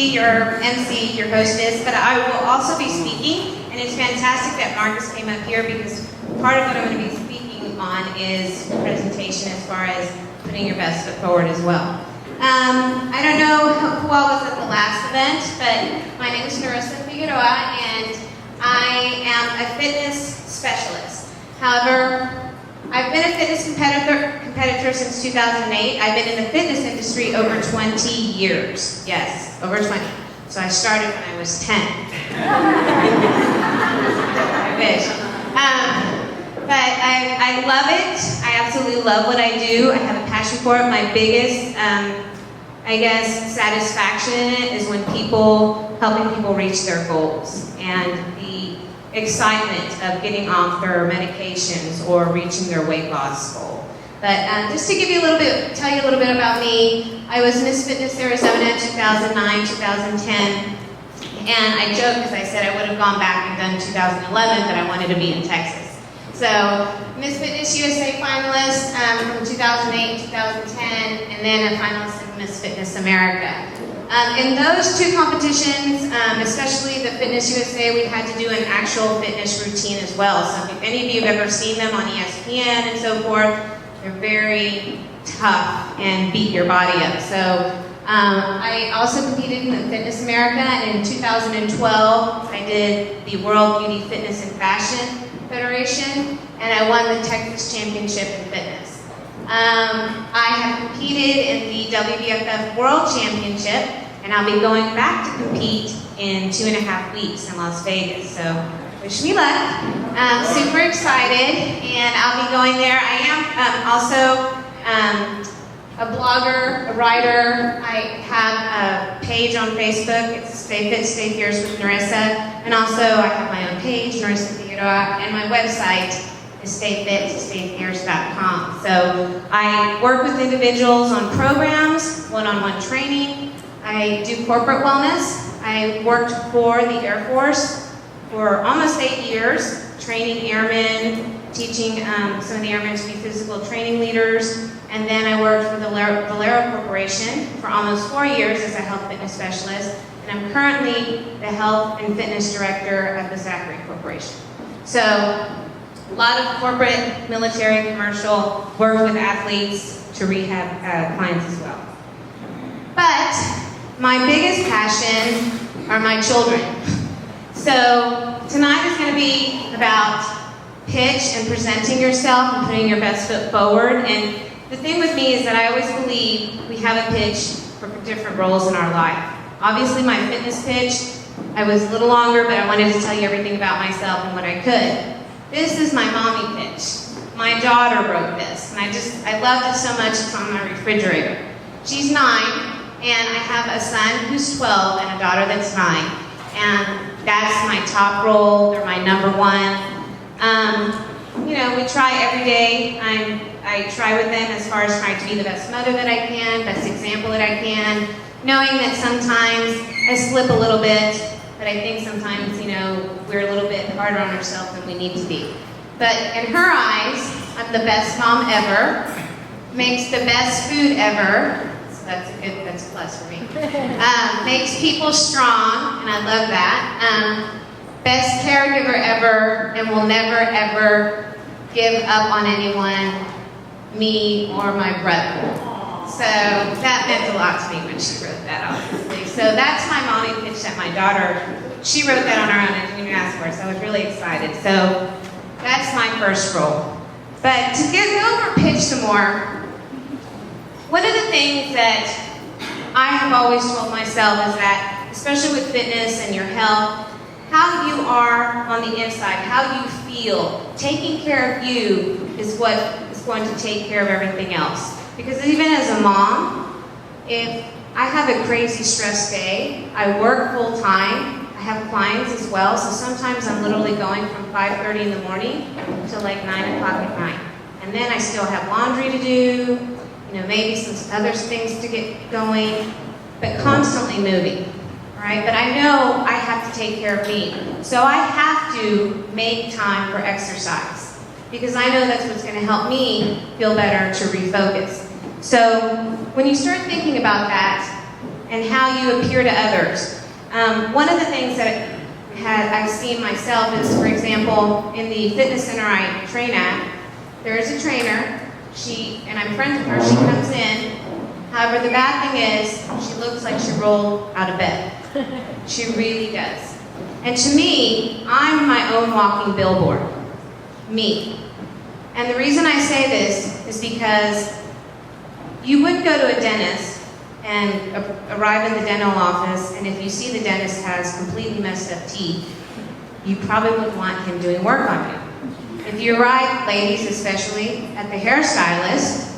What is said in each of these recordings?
be your MC, your hostess, but I will also be speaking, and it's fantastic that Marcus came up here because part of what I'm going to be speaking on is presentation as far as putting your best foot forward as well. I don't know who all was at the last event, but my name is Nerissa Figueroa, and I am a fitness specialist. However, I've been a fitness competitor since 2008. I've been in the fitness industry over 20 years. Yes, over 20. So I started when I was 10. I wish. But I love it. I absolutely love what I do. I have a passion for it. My biggest, I guess, satisfaction in it is when helping people reach their goals and the excitement of getting off their medications or reaching their weight loss goal. But just to give you tell you a little bit about me, I was Miss Fitness Arizona 2009, 2010, and I joked because I said I would have gone back and done 2011, but I wanted to be in Texas. So, Miss Fitness USA finalist from 2008, 2010, and then a finalist in Miss Fitness America. In those two competitions, especially the Fitness USA, we had to do an actual fitness routine as well. So if any of you have ever seen them on ESPN and so forth, they're very tough and beat your body up. So I also competed in the Fitness America, and in 2012, I did the World Beauty Fitness and Fashion Federation, and I won the Texas Championship in Fitness. I have competed in the WBFF World Championship, and I'll be going back to compete in 2.5 weeks in Las Vegas. So wish me luck. Super excited, and I'll be going there. I am also a blogger, a writer. I have a page on Facebook. It's Stay Fit, Stay Fierce with Nerissa. And also I have my own page, Nerissa Figueroa, and my website is stayfit.com. So I work with individuals on programs, one-on-one training. I do corporate wellness. I worked for the Air Force for almost 8 years, training airmen, teaching some of the airmen to be physical training leaders. And then I worked for the Valero Corporation for almost 4 years as a health fitness specialist. And I'm currently the health and fitness director at the Zachary Corporation. So a lot of corporate, military, commercial, work with athletes to rehab clients as well. But my biggest passion are my children. So tonight is going to be about pitch and presenting yourself and putting your best foot forward. And the thing with me is that I always believe we have a pitch for different roles in our life. Obviously my fitness pitch, I was a little longer, but I wanted to tell you everything about myself and what I could. This is my mommy pitch. My daughter wrote this, and I loved it so much it's on my refrigerator. She's 9, and I have a son who's 12 and a daughter that's 9. And that's my top role, they're my number one. We try every day. I try with them as far as trying to be the best mother that I can, best example that I can, knowing that sometimes I slip a little bit, but I think sometimes, we're a little bit harder on ourselves than we need to be. But in her eyes, I'm the best mom ever, makes the best food ever, so that's a plus for me. Makes people strong, and I love that. Best caregiver ever, and will never ever give up on anyone, me or my brother. So that meant a lot to me when she wrote that, obviously. So that's my mommy pitch that my daughter, she wrote that on her own. I didn't even ask for it, so I was really excited. So that's my first role. But to go over pitch some more, one of the things that I have always told myself is that, especially with fitness and your health, how you are on the inside, how you feel, taking care of you is what is going to take care of everything else. Because even as a mom, if I have a crazy stress day, I work full time, I have clients as well, so sometimes I'm literally going from 5:30 in the morning to like 9 o'clock at night. And then I still have laundry to do, maybe some other things to get going, but constantly moving. Right? But I know I have to take care of me. So I have to make time for exercise because I know that's what's going to help me feel better to refocus. So when you start thinking about that, and how you appear to others. One of the things that I've seen myself is, for example, in the fitness center I train at, there is a trainer, and I'm friends with her, she comes in. However, the bad thing is, she looks like she rolled out of bed. She really does. And to me, I'm my own walking billboard. Me. And the reason I say this is because you wouldn't go to a dentist and arrive in the dental office, and if you see the dentist has completely messed up teeth, you probably wouldn't want him doing work on you. If you arrive, ladies especially, at the hairstylist,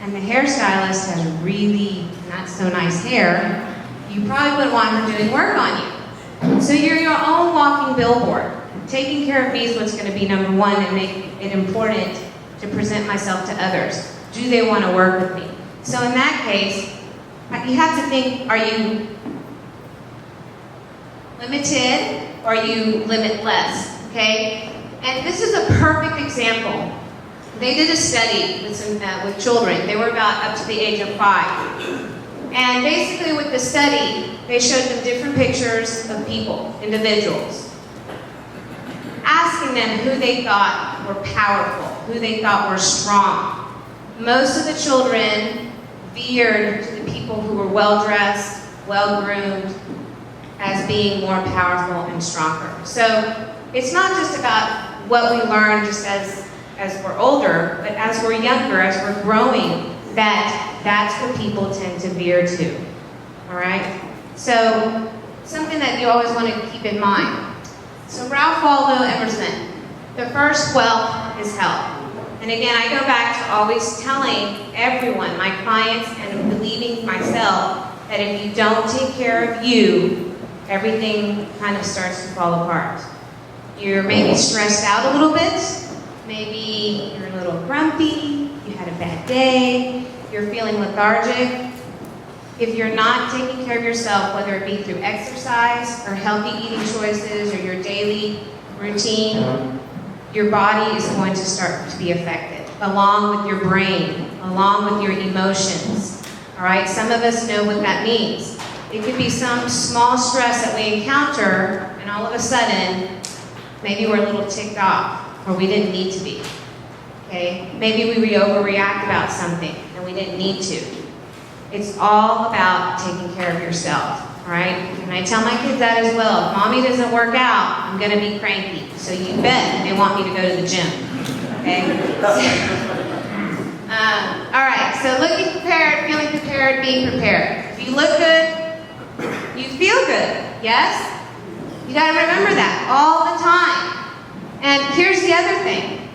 and the hairstylist has really not so nice hair, you probably wouldn't want her doing work on you. So you're your own walking billboard. Taking care of me is what's going to be number one and make it important to present myself to others. Do they want to work with me? So in that case, you have to think, are you limited or are you limitless? Okay? And this is a perfect example. They did a study with children. They were about up to the age of 5. And basically with the study, they showed them different pictures of people, individuals, asking them who they thought were powerful, who they thought were strong. Most of the children veered to the people who were well-dressed, well-groomed, as being more powerful and stronger. So it's not just about what we learn just as we're older, but as we're younger, as we're growing, that's what people tend to veer to. All right? So something that you always want to keep in mind. So Ralph Waldo Emerson, the first wealth is health. And again, I go back to always telling everyone, my clients, and believing myself, that if you don't take care of you, everything kind of starts to fall apart. You're maybe stressed out a little bit, maybe you're a little grumpy, you had a bad day, you're feeling lethargic. If you're not taking care of yourself, whether it be through exercise or healthy eating choices or your daily routine, your body is going to start to be affected, along with your brain, along with your emotions. All right, some of us know what that means. It could be some small stress that we encounter, and all of a sudden, maybe we're a little ticked off, or we didn't need to be. Okay? Maybe we overreact about something, and we didn't need to. It's all about taking care of yourself. All right? And I tell my kids that as well. If mommy doesn't work out, I'm going to be cranky. So you bet they want me to go to the gym. Okay? All right. So looking prepared, feeling prepared, being prepared. If you look good, you feel good. Yes? You got to remember that all the time. And here's the other thing.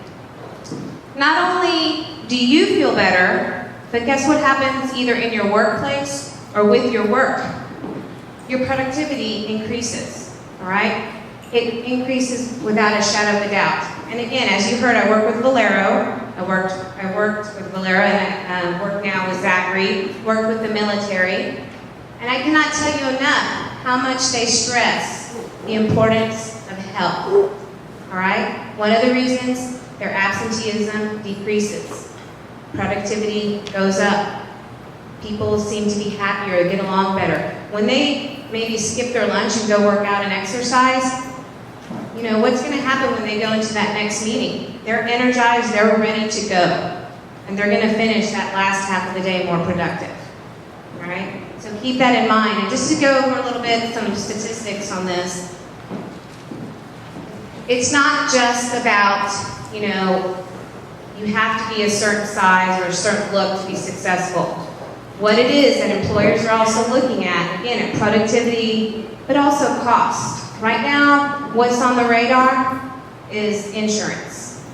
Not only do you feel better, but guess what happens either in your workplace or with your work? Your productivity increases, all right? It increases without a shadow of a doubt. And again, as you heard, I work with Valero. I worked with Valero, and I work now with Zachary, work with the military. And I cannot tell you enough how much they stress the importance of health, all right? One of the reasons their absenteeism decreases. Productivity goes up. People seem to be happier, get along better. When they maybe skip their lunch and go work out and exercise, you know, what's going to happen when they go into that next meeting? They're energized, they're ready to go. And they're going to finish that last half of the day more productive. All right? So keep that in mind. And just to go over a little bit, some statistics on this. It's not just about, you know, you have to be a certain size or a certain look to be successful. What it is that employers are also looking at, again, at productivity, but also cost. Right now, what's on the radar is insurance,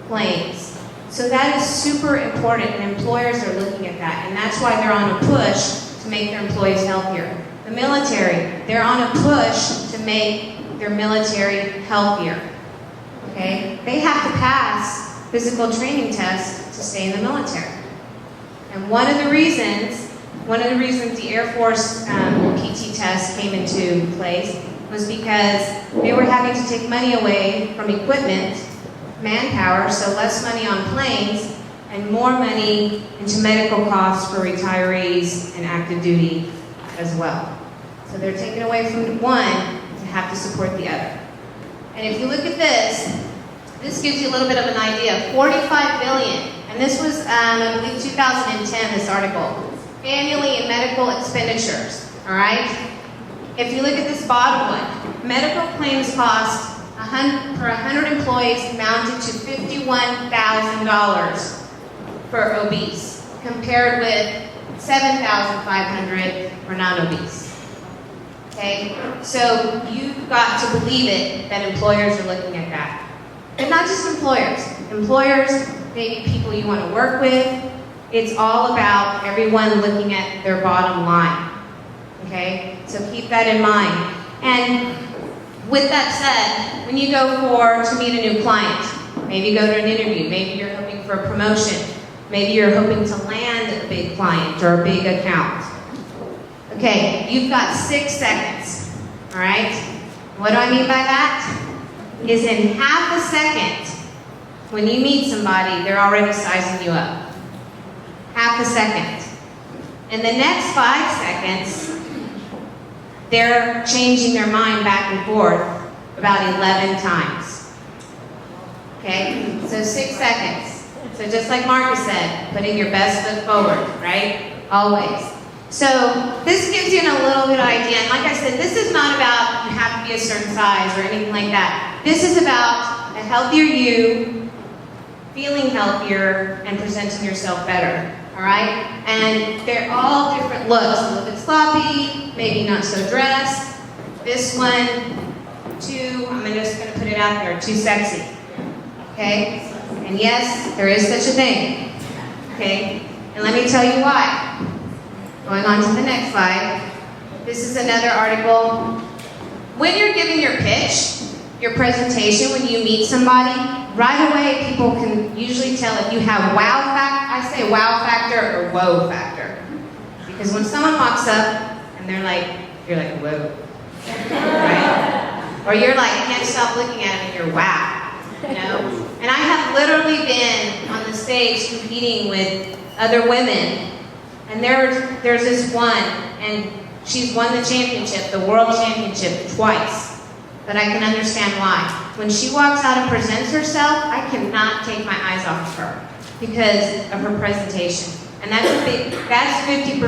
claims. So that is super important, and employers are looking at that, and that's why they're on a push to make their employees healthier. The military, they're on a push to make their military healthier. Okay? They have to pass physical training tests to stay in the military. And one of the reasons the Air Force PT test came into place was because they were having to take money away from equipment, manpower, so less money on planes, and more money into medical costs for retirees and active duty as well. So they're taking away from one to have to support the other. And if you look at this gives you a little bit of an idea. 45 billion, and this was, I believe, 2010, this article, annually in medical expenditures, all right? If you look at this bottom one, medical claims cost per 100 employees amounted to $51,000 for obese, compared with 7,500 for non-obese. Okay, so you've got to believe it that employers are looking at that. And not just employers. Employers, maybe people you want to work with. It's all about everyone looking at their bottom line. Okay, so keep that in mind. And with that said, when you go to meet a new client, maybe go to an interview, maybe you're hoping for a promotion, maybe you're hoping to land a big client or a big account. Okay, you've got 6 seconds, all right? What do I mean by that? Is in half a second, when you meet somebody, they're already sizing you up. Half a second. In the next 5 seconds, they're changing their mind back and forth about 11 times. Okay, so 6 seconds. So just like Marcus said, putting your best foot forward, right? Always. So this gives you a little bit of idea. And like I said, this is not about you have to be a certain size or anything like that. This is about a healthier you, feeling healthier, and presenting yourself better. All right? And they're all different looks. A little bit sloppy, maybe not so dressed. This one, I'm just going to put it out there, too sexy. Okay? And yes, there is such a thing. Okay? And let me tell you why. Going on to the next slide. This is another article. When you're giving your pitch, your presentation, when you meet somebody, right away people can usually tell if you have wow factor. I say wow factor or whoa factor. Because when someone walks up and you're like, whoa. Right? Or you're like, can't stop looking at them and you're wow. You know? And I have literally been on the stage competing with other women. And there's this one, and she's won the championship, the world championship, twice. But I can understand why. When she walks out and presents herself, I cannot take my eyes off of her because of her presentation. And that's 50%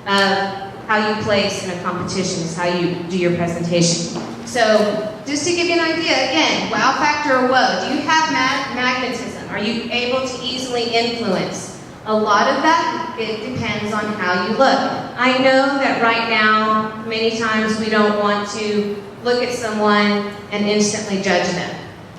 of how you place in a competition, is how you do your presentation. So just to give you an idea, again, wow factor or whoa, do you have magnetism? Are you able to easily influence? A lot of that, it depends on how you look. I know that right now, many times we don't want to look at someone and instantly judge them.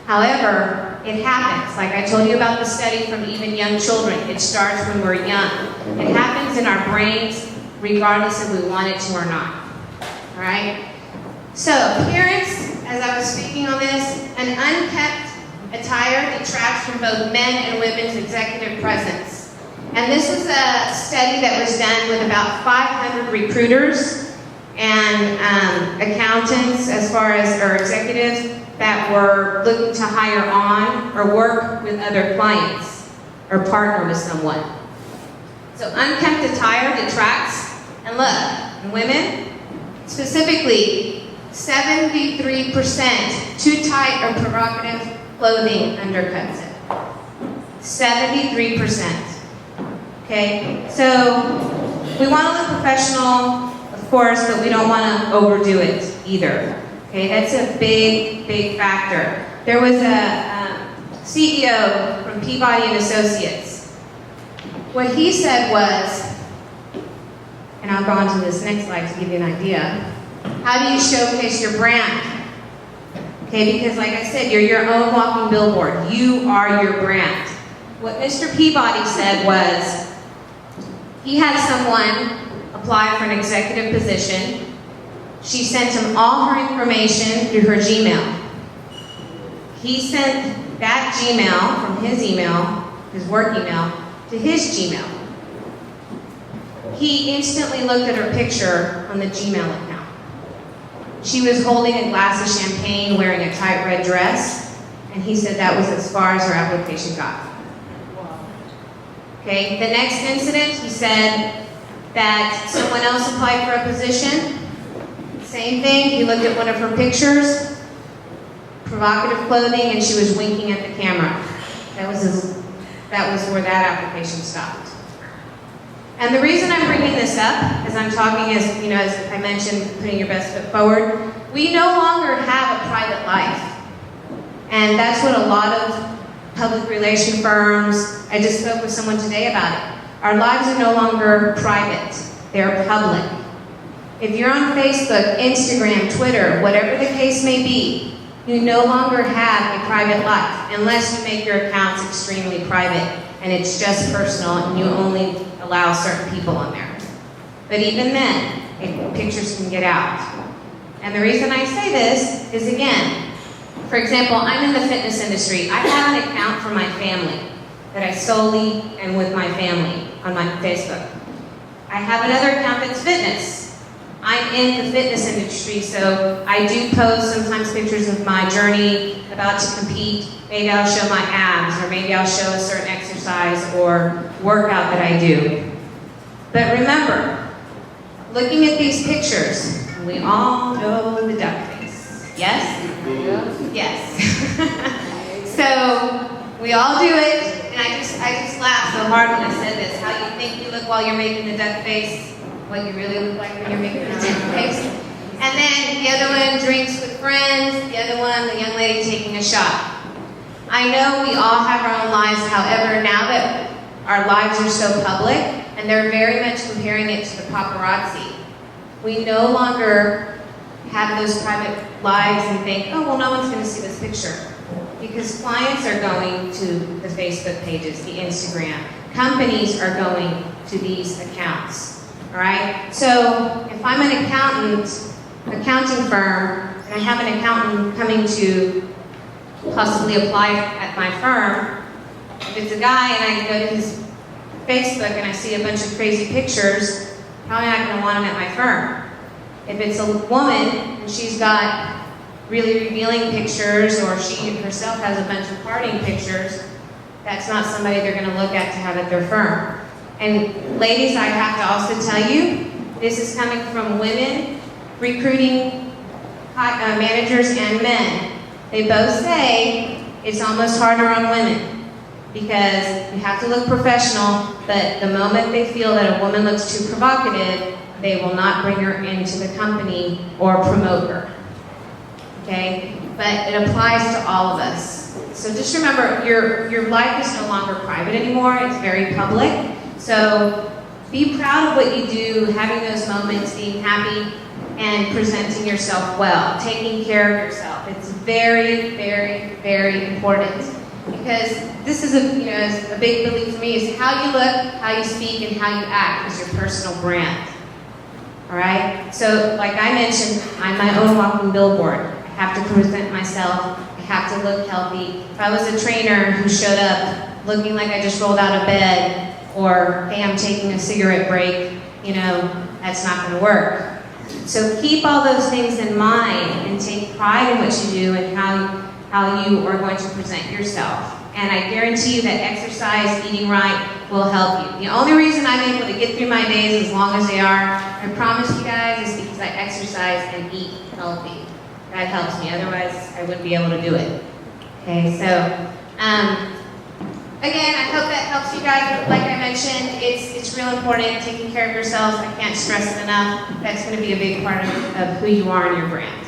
However, it happens. Like I told you about the study from even young children. It starts when we're young. It happens in our brains regardless if we want it to or not. All right? So, appearance, as I was speaking on this, an unkempt attire detracts from both men and women's executive presence. And this was a study that was done with about 500 recruiters and accountants or executives that were looking to hire on or work with other clients or partner with someone. So unkempt attire detracts, and look, in women, specifically 73% too tight or provocative clothing undercuts it. 73%. Okay, so we want to look professional, of course, but we don't want to overdo it either. Okay, that's a big, big factor. There was a CEO from Peabody and Associates. What he said was, and I'll go on to this next slide to give you an idea, how do you showcase your brand? Okay, because like I said, you're your own walking billboard. You are your brand. What Mr. Peabody said was, he had someone apply for an executive position. She sent him all her information through her Gmail. He sent that Gmail from his email, his work email, to his Gmail. He instantly looked at her picture on the Gmail account. She was holding a glass of champagne, wearing a tight red dress, and he said that was as far as her application got. Okay, the next incident, he said that someone else applied for a position. Same thing, he looked at one of her pictures, provocative clothing, and she was winking at the camera. That was where that application stopped. And the reason I'm bringing this up, as I'm talking, as I mentioned, putting your best foot forward, we no longer have a private life. And that's what a lot of public relation firms, I just spoke with someone today about it. Our lives are no longer private, they're public. If you're on Facebook, Instagram, Twitter, whatever the case may be, you no longer have a private life unless you make your accounts extremely private and it's just personal and you only allow certain people on there. But even then, pictures can get out. And the reason I say this is, again, for example, I'm in the fitness industry. I have an account for my family that I solely am with my family on my Facebook. I have another account that's fitness. I'm in the fitness industry, so I do post sometimes pictures of my journey about to compete. Maybe I'll show my abs, or maybe I'll show a certain exercise or workout that I do. But remember, looking at these pictures, we all know the duck face. Yes? Yes. So we all do it, and I just laughed so hard when I said this. How you think you look while you're making the duck face, what you really look like when you're making the duck face. And then the other one, drinks with friends. The other one, the young lady taking a shot. I know we all have our own lives. However, now that our lives are so public, and they're very much comparing it to the paparazzi, we no longer have those private lives and think, oh, well, no one's going to see this picture. Because clients are going to the Facebook pages, the Instagram. Companies are going to these accounts. All right? So if I'm an accounting firm, and I have an accountant coming to possibly apply at my firm, if it's a guy and I go to his Facebook and I see a bunch of crazy pictures, probably not going to want him at my firm. If it's a woman and she's got really revealing pictures, or she herself has a bunch of partying pictures, that's not somebody they're going to look at to have at their firm. And ladies, I have to also tell you, this is coming from women recruiting managers and men. They both say it's almost harder on women because you have to look professional, but the moment they feel that a woman looks too provocative, they will not bring her into the company or promote her. Okay? But it applies to all of us. So just remember, your life is no longer private anymore, it's very public. So be proud of what you do, having those moments, being happy, and presenting yourself well, taking care of yourself. It's very, very, very important. Because this is a big belief for me, is how you look, how you speak, and how you act is your personal brand. All right? So like I mentioned, I'm my own walking billboard. I have to present myself. I have to look healthy. If I was a trainer who showed up looking like I just rolled out of bed, or, hey, I'm taking a cigarette break, that's not going to work. So keep all those things in mind and take pride in what you do and how you are going to present yourself. And I guarantee you that exercise, eating right, will help you. The only reason I'm able to get through my days as long as they are, I promise you guys, is because I exercise and eat healthy. That helps me. Otherwise, I wouldn't be able to do it. Okay, so, again, I hope that helps you guys. Like I mentioned, it's real important, taking care of yourselves. I can't stress it enough. That's going to be a big part of who you are and your brand.